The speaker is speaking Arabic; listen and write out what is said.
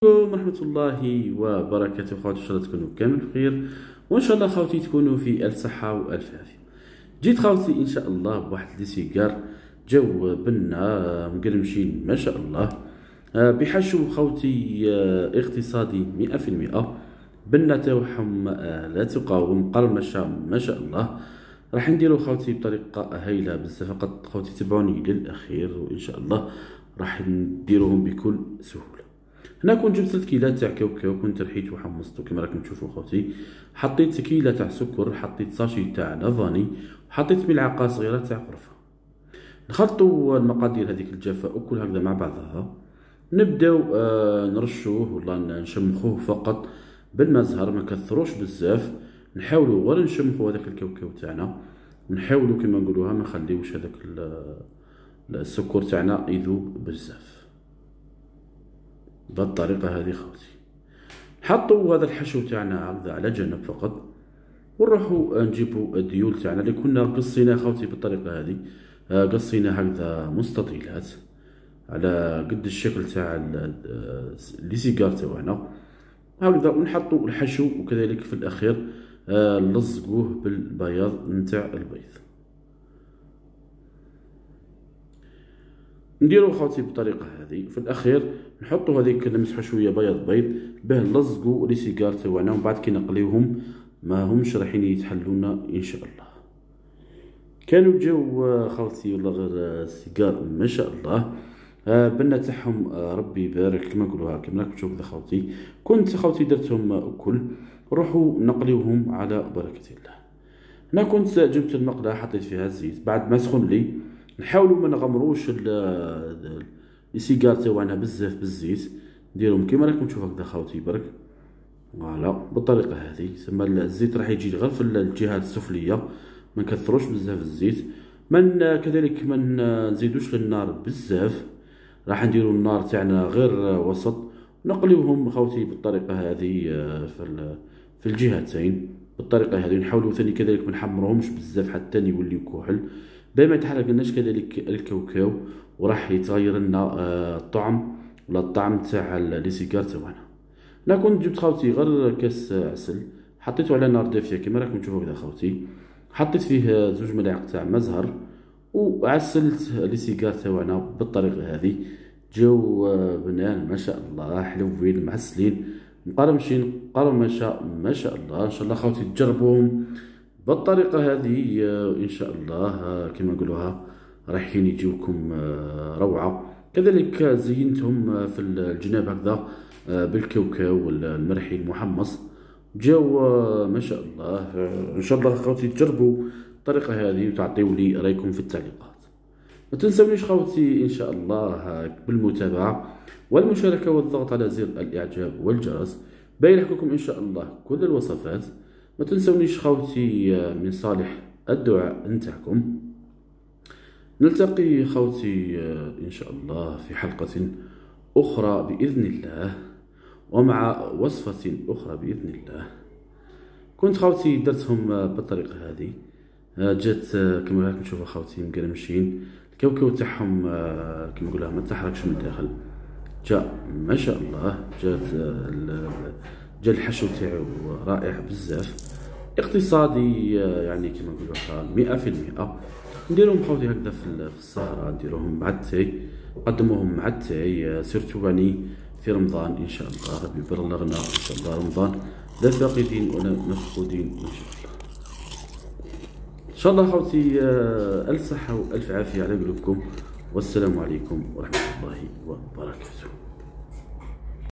ورحمة الله وبركاته. خواتي ان شاء الله تكونوا كامل بخير، وان شاء الله خواتي تكونوا في الف صحة والف عافية. جيت خواتي ان شاء الله بواحد لي سيجار جو بنا مقرمشين ما شاء الله، بحشو خوتي اقتصادي 100%. بنا تاوعهم لا تقاوم قرمشة ما شاء الله. راح نديرو خوتي بطريقة هايلة بزاف، فقط خوتي تبعوني للأخير وإن شاء الله راح نديروهم بكل سهولة. هنا كنت جبت 3 كيلات تاع كاوكاو، كنت رحيت وحمصتو كما راكم تشوفوا خوتي. حطيت كيلة تاع سكر، حطيت ساشي تاع لافاني، حطيت ملعقة صغيرة تاع قرفة. نخلطوا المقادير هذيك الجافة وكل هكذا مع بعضها. نبداو نرشوه ولا نشمخوه فقط بالماء زهر، ما كثروش بزاف. نحاولوا غير نشمخوا هذاك الكاوكاو تاعنا، ونحاولوا كما نقولوها ما نخليوش هذاك السكر تاعنا يذوب بزاف. بالطريقه هذه خوتي نحطوا هذا الحشو تاعنا هكذا على جنب فقط، ونروحوا نجيبوا الديول تاعنا اللي كنا قصيناه خوتي بالطريقه هذه. قصينا هكذا مستطيلات على قد الشكل تاع لي سيجار تاعنا هكذا، ونحطوا الحشو وكذلك في الاخير نلصقوه بالبياض نتاع البيض. نديرو خوتي بالطريقه هذه. في الاخير نحطوا هذيك نمسحوا شويه بيض به نلصقوا لي سيجار تاعنا، ومن بعد كي نقليوهم ما همش رايحين يتحلونا ان شاء الله. كانوا جاو خوتي والله غير سيجار ما شاء الله. بنا تاعهم ربي يبارك كما نقولوها كما راكم تشوفوا خوتي. كنت خوتي درتهم اكل، روحوا نقليوهم على بركه الله. هنا كنت جبت المقله حطيت فيها الزيت، بعد ما سخن لي نحاولوا ما نغمروش السيجار تاعنا بزاف بالزيت، نديرهم كما راكم تشوفوا هكذا خوتي برك فوالا بالطريقه هذه. ثم الزيت راح يجي غير في الجهات السفليه، ما نكثروش بزاف الزيت. كذلك ما نزيدوش للنار بزاف، راح نديروا النار تاعنا غير وسط. نقليوهم خوتي بالطريقه هذه في الجهتين بالطريقه هذه. نحاولوا ثاني كذلك ما نحمروهمش بزاف حتى يوليو كحل، بما ما يتحرقلناش كذلك الكاوكاو وراح يتغير لنا الطعم ولا الطعم تاع لي سيجار تاعنا. انا كنت جبت خوتي غير كاس عسل، حطيته على نار دافيه كما راكم تشوفوا كذا خوتي. حطيت فيه 2 ملاعق تاع مزهر وعسلت لي سيجار تاعنا بالطريقه هذه. جاو بنان ما شاء الله، حلوين معسلين مقرمشين قرمشه ما شاء الله. ان شاء الله خوتي تجربوهم بالطريقه هذه ان شاء الله كما نقولوها رايحين يجيوكم روعه. كذلك زينتهم في الجناب هكذا بالكاوكاو والمرحي المحمص، جاو ما شاء الله. ان شاء الله خوتي تجربوا الطريقه هذه وتعطيوا لي رايكم في التعليقات. ما تنسونيش خوتي ان شاء الله بالمتابعه والمشاركه والضغط على زر الاعجاب والجرس باين لكم ان شاء الله كل الوصفات. ما تنسونيش خوتي من صالح الدعاء نتاعكم. نلتقي خوتي ان شاء الله في حلقه اخرى باذن الله، ومع وصفه اخرى باذن الله. كنت خوتي درتهم بالطريقه هذه، جات كما راكم تشوفوا خوتي مقرمشين. الكاوكاو تاعهم كما نقولها ما تحركش من الداخل، جاء ما شاء الله. جا الحشو تاعو رائع بزاف اقتصادي، يعني كما نقولوها 100%. نديروهم خوتي هكذا في السهرة، نديروهم مع التاي، نقدموهم مع التاي سيرتو يعني في رمضان ان شاء الله. ربي يبلغنا ان شاء الله رمضان لا فاقدين ولا مفقودين ان شاء الله. ان شاء الله خوتي الف صحة والف عافية على قلوبكم، والسلام عليكم ورحمة الله وبركاته.